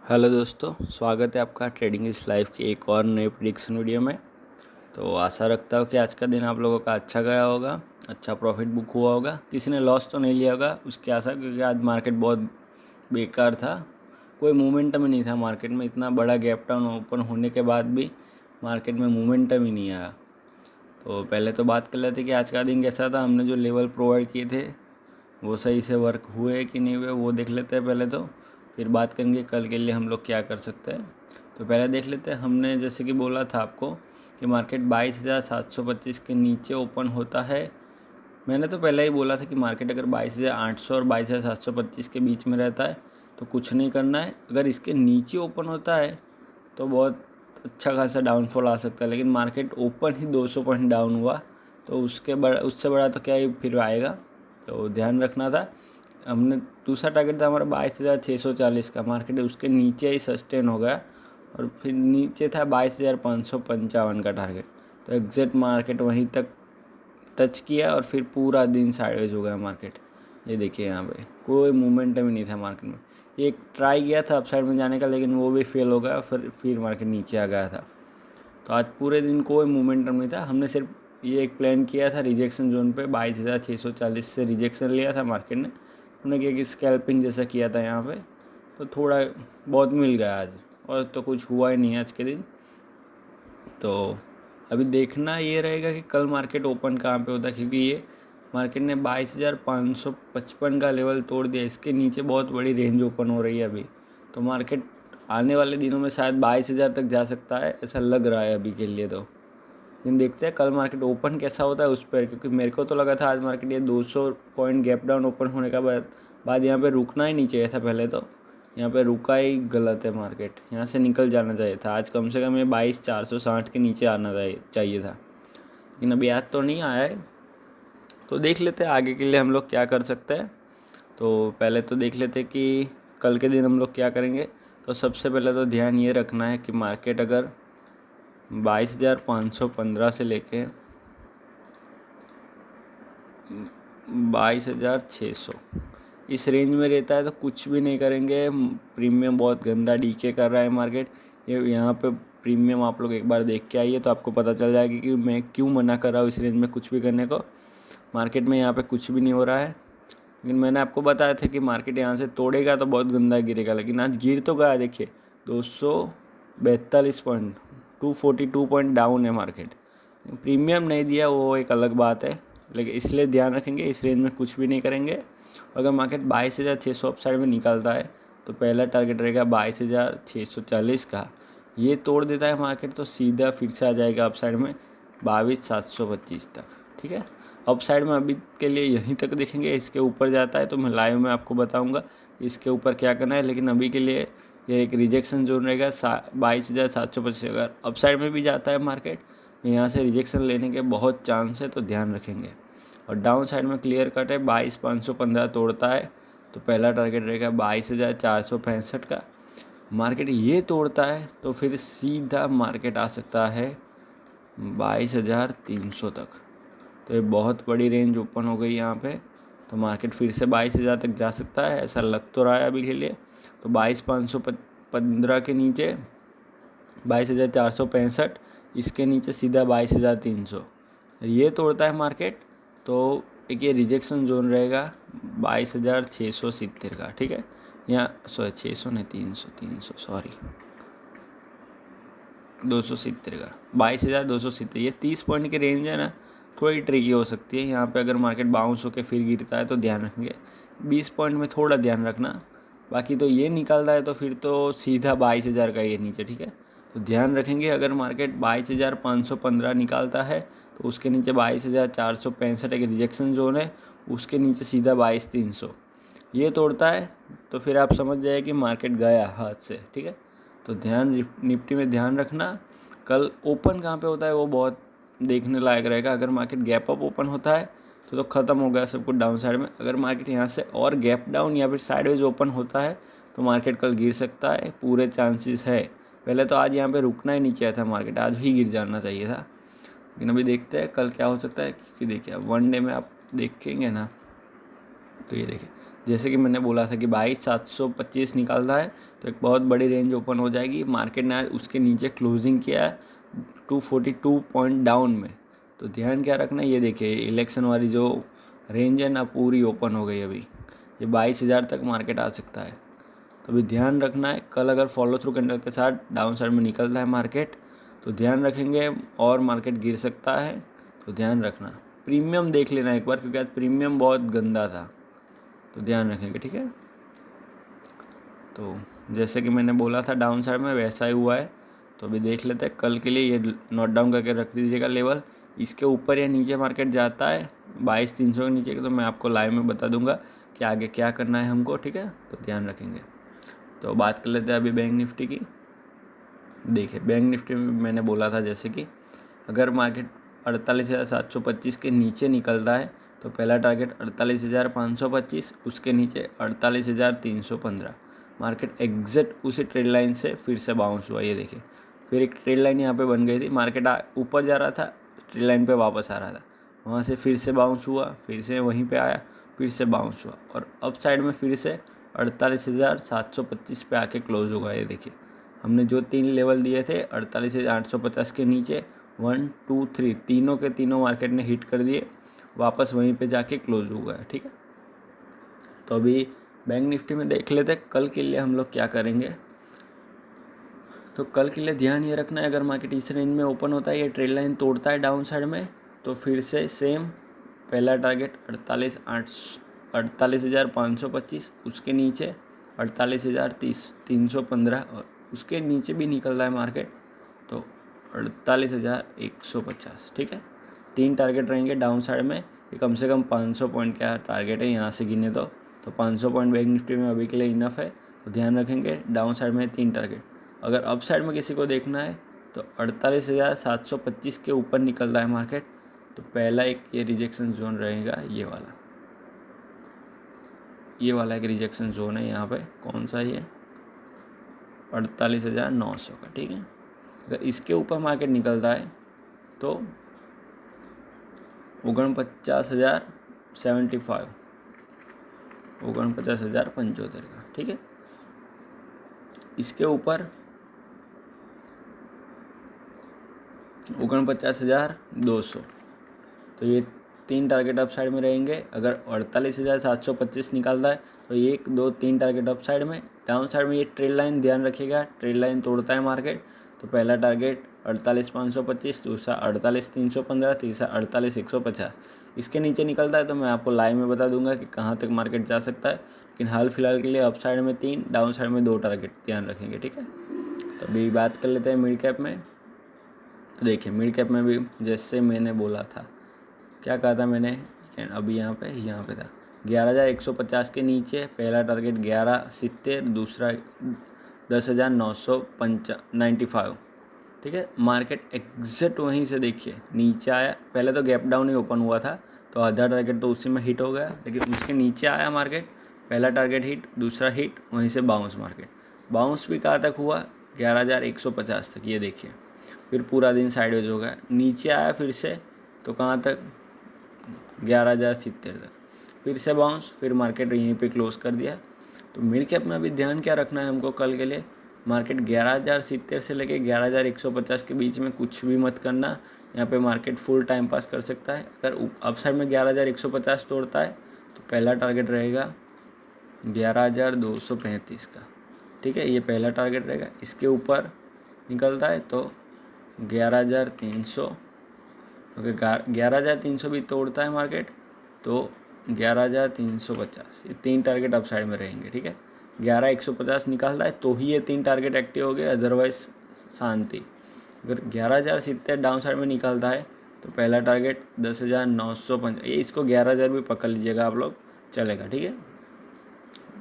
Hello दोस्तों, स्वागत है आपका ट्रेडिंग इज लाइफ की एक और नई प्रेडिक्शन वीडियो में। तो आशा रखता हूँ कि आज का दिन आप लोगों का अच्छा गया होगा, अच्छा प्रॉफिट बुक हुआ होगा। किसी ने लॉस तो नहीं लिया होगा उसकी आशा, क्योंकि आज मार्केट बहुत बेकार था। कोई मोमेंटम ही नहीं था मार्केट में। इतना बड़ा गैप डाउन ओपन होने के बाद भी मार्केट में मोमेंटम ही नहीं आया। तो पहले तो बात कर लेते कि आज का दिन कैसा था। हमने जो लेवल प्रोवाइड किए थे वो सही से वर्क हुए कि नहीं हुए वो देख लेते हैं पहले तो। फिर बात करेंगे कल के लिए हम लोग क्या कर सकते हैं। तो पहले देख लेते हैं, हमने जैसे कि बोला था आपको कि मार्केट 22,725 के नीचे ओपन होता है। मैंने तो पहले ही बोला था कि मार्केट अगर 22,800 और 22,725 के बीच में रहता है तो कुछ नहीं करना है। अगर इसके नीचे ओपन होता है तो बहुत अच्छा खासा डाउनफॉल आ सकता है। लेकिन मार्केट ओपन ही 200 पॉइंट डाउन हुआ, तो उससे बड़ा तो क्या ही फिर आएगा। तो ध्यान रखना था। हमने दूसरा टारगेट था हमारा 22,640 का। मार्केट उसके नीचे ही सस्टेन हो गया और फिर नीचे था 22,555 का टारगेट। तो एग्जैक्ट मार्केट वहीं तक टच किया और फिर पूरा दिन साइडवेज हो गया मार्केट। ये देखिए यहाँ पे कोई मोमेंटम ही नहीं था मार्केट में। एक ट्राई किया था अपसाइड में जाने का, लेकिन वो भी फेल हो गया। फिर मार्केट नीचे आ गया था। तो आज पूरे दिन कोई मोमेंटम नहीं था। हमने सिर्फ ये एक प्लान किया था रिजेक्शन जोन पे 22,640 से रिजेक्शन लिया था मार्केट ने। उन्होंने क्या कि स्कैल्पिंग जैसा किया था यहाँ पे, तो थोड़ा बहुत मिल गया आज। और तो कुछ हुआ ही नहीं आज के दिन। तो अभी देखना ये रहेगा कि कल मार्केट ओपन कहाँ पे होता है, क्योंकि ये मार्केट ने 22,555 का लेवल तोड़ दिया। इसके नीचे बहुत बड़ी रेंज ओपन हो रही है अभी। तो मार्केट आने वाले दिनों में शायद 22,000 तक जा सकता है, ऐसा लग रहा है अभी के लिए। तो लेकिन देखते हैं कल मार्केट ओपन कैसा होता है उस पर, क्योंकि मेरे को तो लगा था आज मार्केट ये 200 पॉइंट गैप डाउन ओपन होने का बाद यहाँ पे रुकना ही नहीं चाहिए था। पहले तो यहाँ पे रुका ही गलत है मार्केट, यहाँ से निकल जाना चाहिए था। आज कम से कम ये 22,460 के नीचे आना चाहिए था, लेकिन अभी आज तो नहीं आया है। तो देख लेते हैं आगे के लिए हम लोग क्या कर सकते हैं। तो पहले तो देख लेते हैं कि कल के दिन हम लोग क्या करेंगे। तो सबसे पहले तो ध्यान ये रखना है कि मार्केट अगर 22,515 से लेके 22,600 इस रेंज में रहता है तो कुछ भी नहीं करेंगे। प्रीमियम बहुत गंदा डीके कर रहा है मार्केट। ये यहाँ पे प्रीमियम आप लोग एक बार देख के आइए तो आपको पता चल जाएगा कि मैं क्यों मना कर रहा हूँ इस रेंज में कुछ भी करने को। मार्केट में यहाँ पे कुछ भी नहीं हो रहा है। लेकिन मैंने आपको बताया था कि मार्केट यहाँ से तोड़ेगा तो बहुत गंदा गिरेगा, लेकिन आज गिर तो गया। देखिए 242 पॉइंट, 242 पॉइंट डाउन है मार्केट। प्रीमियम नहीं दिया वो एक अलग बात है, लेकिन इसलिए ध्यान रखेंगे इस रेंज में कुछ भी नहीं करेंगे। अगर मार्केट 22,600 अपसाइड में निकलता है तो पहला टारगेट रहेगा 22,640 का। ये तोड़ देता है मार्केट तो सीधा फिर से आ जाएगा अपसाइड में 22,725 तक। ठीक है, अपसाइड में अभी के लिए यहीं तक देखेंगे। इसके ऊपर जाता है तो मैं लाइव में आपको बताऊंगा इसके ऊपर क्या करना है। लेकिन अभी के लिए ये एक रिजेक्शन जोन रहेगा 22,725। अगर अपसाइड में भी जाता है मार्केट यहाँ से रिजेक्शन लेने के बहुत चांस है, तो ध्यान रखेंगे। और डाउन साइड में क्लियर कट है 22,515 तोड़ता है तो पहला टारगेट रहेगा 22,465 का। मार्केट ये तोड़ता है तो फिर सीधा मार्केट आ सकता है 22,300 तक। तो ये बहुत बड़ी रेंज ओपन हो गई यहाँ पे। तो मार्केट फिर से 22,000 तक जा सकता है, ऐसा लग तो रहा है अभी के लिए। तो 22,515 के नीचे 22,465, इसके नीचे सीधा 22,300। ये तोड़ता है मार्केट तो एक ये रिजेक्शन जोन रहेगा 22,670 का। ठीक है, यहाँ 600 नहीं 300 सॉरी 270 का 22,270। ये 30 पॉइंट की रेंज है ना, थोड़ी ट्रिकी हो सकती है। यहाँ पे अगर मार्केट बाउंस होकर फिर गिरता है तो ध्यान रखेंगे। 20 पॉइंट में थोड़ा ध्यान रखना। बाकी तो ये निकलता है तो फिर तो सीधा 22,000 का ये नीचे। ठीक है, तो ध्यान रखेंगे अगर मार्केट 22,515 निकालता है तो उसके नीचे 22,465 एक रिजेक्शन जोन है, उसके नीचे सीधा 22,300 ये तोड़ता है तो फिर आप समझ जाए कि मार्केट गया हाथ से। ठीक है, तो ध्यान निफ्टी में ध्यान रखना। कल ओपन कहाँ पे होता है वो बहुत देखने लायक रहेगा। अगर मार्केट गैप अप ओपन होता है तो ख़त्म हो गया सब कुछ डाउन साइड में। अगर मार्केट यहाँ से और गैप डाउन या फिर साइडवेज ओपन होता है तो मार्केट कल गिर सकता है, पूरे चांसेस है। पहले तो आज यहाँ पे रुकना ही नहीं चाहिए था मार्केट, आज ही गिर जाना चाहिए था। लेकिन अभी देखते हैं कल क्या हो सकता है, क्योंकि देखिए अब वन डे में आप देखेंगे ना तो ये देखिए जैसे कि मैंने बोला था कि 22,725 निकालता है तो एक बहुत बड़ी रेंज ओपन हो जाएगी। मार्केट ने उसके नीचे क्लोजिंग किया है 242 पॉइंट डाउन में। तो ध्यान क्या रखना है, ये देखिए इलेक्शन वाली जो रेंज है ना पूरी ओपन हो गई अभी। ये 22,000 तक मार्केट आ सकता है। तो अभी ध्यान रखना है, कल अगर फॉलो थ्रू कैंडल के साथ डाउन साइड में निकलता है मार्केट तो ध्यान रखेंगे और मार्केट गिर सकता है। तो ध्यान रखना, प्रीमियम देख लेना एक बार, क्योंकि आज प्रीमियम बहुत गंदा था, तो ध्यान रखेंगे, ठीक है। तो जैसे कि मैंने बोला था डाउन साइड में वैसा ही हुआ है। तो अभी देख लेते हैं कल के लिए, ये नोट डाउन करके रख दीजिएगा लेवल। इसके ऊपर या नीचे मार्केट जाता है 22,300 के नीचे, तो मैं आपको लाइव में बता दूंगा कि आगे क्या करना है हमको, ठीक है। तो ध्यान रखेंगे। तो बात कर लेते हैं अभी बैंक निफ्टी की। देखिए बैंक निफ्टी में मैंने बोला था जैसे कि अगर मार्केट 48,725 के नीचे निकलता है तो पहला टारगेट 48,525, उसके नीचे 48,315। मार्केट एग्जैक्ट उसी ट्रेड लाइन से फिर से बाउंस हुआ, ये देखिए फिर एक ट्रेड लाइन यहाँ पे बन गई थी। मार्केट ऊपर जा रहा था, ट्रेड लाइन पे वापस आ रहा था, वहाँ से फिर से बाउंस हुआ, फिर से वहीं पे आया, फिर से बाउंस हुआ और अप साइड में फिर से 48,725 पे आके क्लोज होगा। ये देखिए हमने जो 3 लेवल दिए थे 48,850 के नीचे 1 2 3 तीनों के तीनों मार्केट ने हिट कर दिए, वापस वहीं पे जाके क्लोज हो गया, ठीक है। तो अभी बैंक निफ्टी में देख लेते हैं कल के लिए हम लोग क्या करेंगे। तो कल के लिए ध्यान ये रखना है, अगर मार्केट इस रेंज में ओपन होता है, ये ट्रेड लाइन तोड़ता है डाउन साइड में, तो फिर से सेम पहला टारगेट 48,525, उसके नीचे 48,315 और उसके नीचे भी निकल रहा है मार्केट तो 48,150, ठीक है। 3 टारगेट रहेंगे डाउन साइड में। ये कम से कम 500 पॉइंट का टारगेट है यहाँ से गिने तो 500 पॉइंट बैंक निफ्टी में अभी के लिए इनफ है। तो ध्यान रखेंगे डाउन साइड में 3 टारगेट। अगर अप साइड में किसी को देखना है तो 48,725 के ऊपर निकल रहा है मार्केट तो पहला एक ये रिजेक्शन जोन रहेगा, ये वाला एक रिजेक्शन जोन है यहाँ पे। कौन सा ये 48,900 का, ठीक है। अगर इसके ऊपर मार्केट निकलता है तो 49,075, 49,075 का, ठीक है। इसके ऊपर 49,200। तो ये 3 टारगेट अप साइड में रहेंगे। अगर 48,725 निकालता है तो 1 2 3 टारगेट अप साइड में। डाउन साइड में ये ट्रेड लाइन ध्यान रखिएगा, ट्रेड लाइन तोड़ता है मार्केट तो पहला टारगेट 48,525, दूसरा 48,315, तीसरा 48,150। इसके नीचे निकलता है तो मैं आपको लाइव में बता दूंगा कि कहाँ तक मार्केट जा सकता है। लेकिन हाल फिलहाल के लिए अप साइड में 3, डाउन साइड में 2 टारगेट ध्यान रखेंगे, ठीक है। तो अभी बात कर लेते हैं मिड कैप में। तो देखिए मिड कैप में भी जैसे मैंने बोला था, क्या कहा था मैंने, अभी यहाँ पे था 11,150 के नीचे पहला टारगेट 11,70, दूसरा 10,995, ठीक है। मार्केट एग्जैक्ट वहीं से देखिए नीचे आया, पहले तो गैप डाउन ही ओपन हुआ था तो आधा टारगेट तो उसी में हिट हो गया, लेकिन उसके नीचे आया मार्केट, पहला टारगेट हिट, दूसरा हिट, वहीं से बाउंस। मार्केट बाउंस भी कहाँ तक हुआ 11,150 तक, ये देखिए। फिर पूरा दिन साइडवेज हो गया, नीचे आया फिर से तो कहाँ तक 11,070 तक, फिर से बाउंस, फिर मार्केट यहीं पे क्लोज कर दिया। तो मिड कैप में अभी ध्यान क्या रखना है हमको कल के लिए, मार्केट 11,070 से लेके 11,150 के बीच में कुछ भी मत करना। यहाँ पे मार्केट फुल टाइम पास कर सकता है। अगर अप साइड में 11,150 तोड़ता है तो पहला टारगेट रहेगा 11,235 का, ठीक है। ये पहला टारगेट रहेगा। इसके ऊपर निकलता है तो 11,300, अगर 11,300 भी तोड़ता है मार्केट तो 11,350, ये 3 टारगेट अप साइड में रहेंगे, ठीक है। 11,150 निकालता है तो ही ये 3 टारगेट एक्टिव हो गए, अदरवाइज शांति। अगर 11,070 डाउन साइड में निकलता है तो पहला टारगेट 10,950, ये इसको 11,000 भी पकड़ लीजिएगा आप लोग, चलेगा, ठीक है।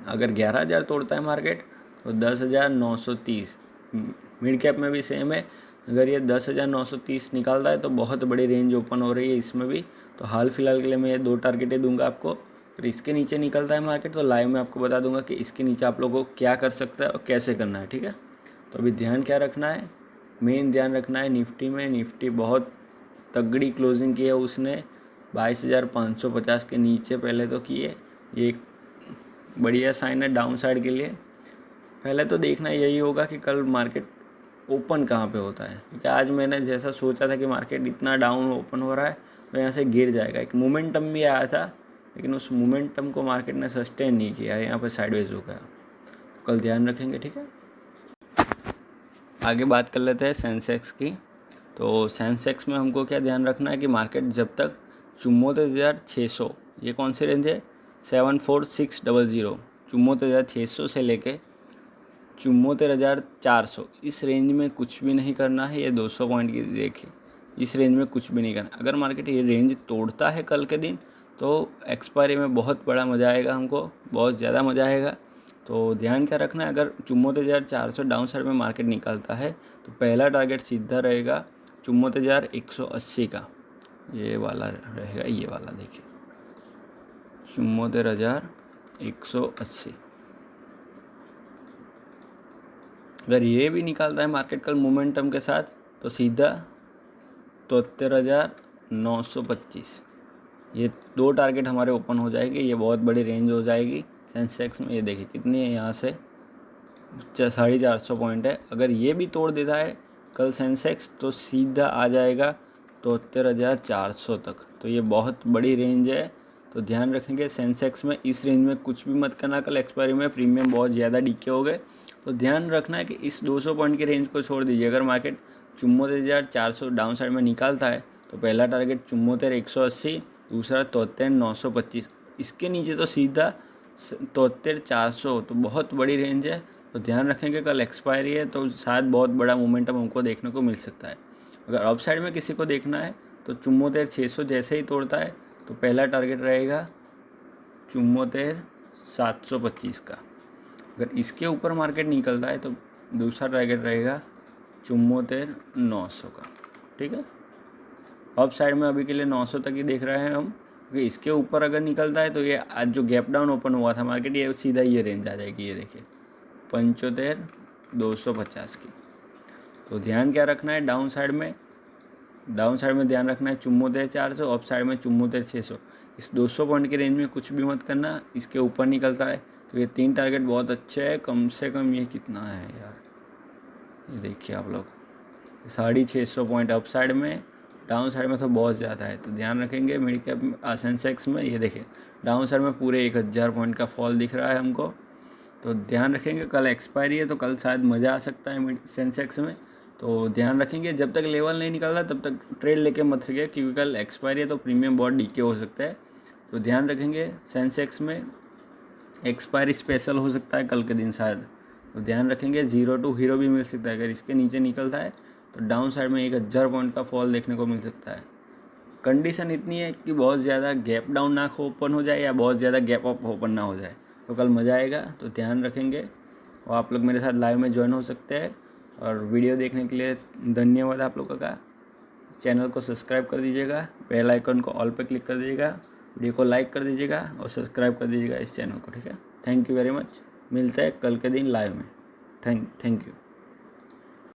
अगर 11,000 तोड़ता है मार्केट तो 10,930। मिड कैप में भी सेम है, अगर ये 10,930 निकालता है तो बहुत बड़ी रेंज ओपन हो रही है इसमें भी। तो हाल फिलहाल के लिए मैं ये 2 टारगेटें दूंगा आपको। अगर इसके नीचे निकलता है मार्केट तो लाइव में आपको बता दूंगा कि इसके नीचे आप लोगों को क्या कर सकता है और कैसे करना है, ठीक है। तो अभी ध्यान क्या रखना है, मेन ध्यान रखना है निफ्टी में। निफ्टी बहुत तगड़ी क्लोजिंग की है उसने, 22,550 के नीचे पहले तो किए, ये बढ़िया साइन है डाउन साइड के लिए। पहले तो देखना यही होगा कि कल मार्केट ओपन कहाँ पे होता है, क्योंकि आज मैंने जैसा सोचा था कि मार्केट इतना डाउन ओपन हो रहा है तो यहाँ से गिर जाएगा। एक मोमेंटम भी आया था, लेकिन उस मोमेंटम को मार्केट ने सस्टेन नहीं किया, यहाँ पे साइडवेज हो गया। तो कल ध्यान रखेंगे, ठीक है। आगे बात कर लेते हैं सेंसेक्स की। तो सेंसेक्स में हमको क्या ध्यान रखना है कि मार्केट जब तक 74,600, ये कौन सी रेंज है, 74,600, 74,600 से लेके 74,400, इस रेंज में कुछ भी नहीं करना है। ये 200 पॉइंट की देखिए, इस रेंज में कुछ भी नहीं करना। अगर मार्केट ये रेंज तोड़ता है कल के दिन तो एक्सपायरी में बहुत बड़ा मज़ा आएगा, हमको बहुत ज़्यादा मज़ा आएगा। तो ध्यान क्या रखना है, अगर 74,400 डाउन साइड में मार्केट निकलता है तो पहला टारगेट सीधा रहेगा 74,180 का, ये वाला रहेगा, ये वाला देखिए 74,180। अगर ये भी निकालता है मार्केट कल मोमेंटम के साथ तो सीधा 73,925, ये दो टारगेट हमारे ओपन हो जाएंगे। ये बहुत बड़ी रेंज हो जाएगी सेंसेक्स में। ये देखिए कितनी है, यहाँ से 450 पॉइंट है। अगर ये भी तोड़ देता है कल सेंसेक्स तो सीधा आ जाएगा 73,400 तक। तो ये बहुत बड़ी रेंज है, तो ध्यान रखेंगे सेंसेक्स में इस रेंज में कुछ भी मत करना। कल एक्सपायरी में प्रीमियम बहुत ज़्यादा डीके हो गए, तो ध्यान रखना है कि इस 200 पॉइंट की रेंज को छोड़ दीजिए। अगर मार्केट 74,400 डाउन साइड में निकालता है तो पहला टारगेट 74,180, दूसरा 73,925, इसके नीचे तो सीधा 73,400, तो बहुत बड़ी रेंज है। तो ध्यान रखेंगे कल एक्सपायरी है तो शायद बहुत बड़ा मोमेंटम हमको देखने को मिल सकता है। अगर अप साइड में किसी को देखना है तो 74,600 जैसे ही तोड़ता है तो पहला टारगेट रहेगा 74,725 का। अगर इसके ऊपर मार्केट निकलता है तो दूसरा टारगेट रहेगा 74,900 का, ठीक है। अप साइड में अभी के लिए 900 तक ही देख रहे हैं हम, क्योंकि इसके ऊपर अगर निकलता है तो ये आज जो गैप डाउन ओपन हुआ था मार्केट, ये सीधा ये रेंज आ जाएगी, ये देखिए 75,250 की। तो ध्यान क्या रखना है, डाउन साइड में ध्यान रखना है 74,400, अप साइड में 74,600। इस 200 पॉइंट की रेंज में कुछ भी मत करना। इसके ऊपर निकलता है तो ये 3 टारगेट बहुत अच्छे है। कम से कम ये कितना है यार, ये देखिए आप लोग 650 पॉइंट अप साइड में, डाउन साइड में तो बहुत ज़्यादा है। तो ध्यान रखेंगे मिड कैप सेंसेक्स में। ये देखिए डाउन साइड में पूरे 1,000 पॉइंट का फॉल दिख रहा है हमको। तो ध्यान रखेंगे, कल एक्सपायरी है तो कल शायद मज़ा आ सकता है मिड सेंसेक्स में। तो ध्यान रखेंगे, जब तक लेवल नहीं निकलता तब तक ट्रेड लेके मत रखिए, क्योंकि कल एक्सपायरी है तो प्रीमियम बहुत डीके हो सकता है। तो ध्यान रखेंगे सेंसेक्स में एक्सपायरी स्पेशल हो सकता है कल के दिन शायद। तो ध्यान रखेंगे 0 टू हीरो भी मिल सकता है। अगर इसके नीचे निकलता है तो डाउन साइड में 1,000 पॉइंट का फॉल देखने को मिल सकता है। कंडीशन इतनी है कि बहुत ज़्यादा गैप डाउन ना ओपन हो जाए या बहुत ज़्यादा गैप अप ओपन ना हो जाए, तो कल मज़ा आएगा। तो ध्यान रखेंगे और आप लोग मेरे साथ लाइव में ज्वाइन हो सकते हैं। और वीडियो देखने के लिए धन्यवाद आप लोगों का। चैनल को सब्सक्राइब कर दीजिएगा, बेल आइकन को ऑल पे क्लिक कर दीजिएगा, वीडियो को लाइक कर दीजिएगा और सब्सक्राइब कर दीजिएगा इस चैनल को, ठीक है। Thank you very much. मिलते हैं कल के दिन लाइव में। Thank you.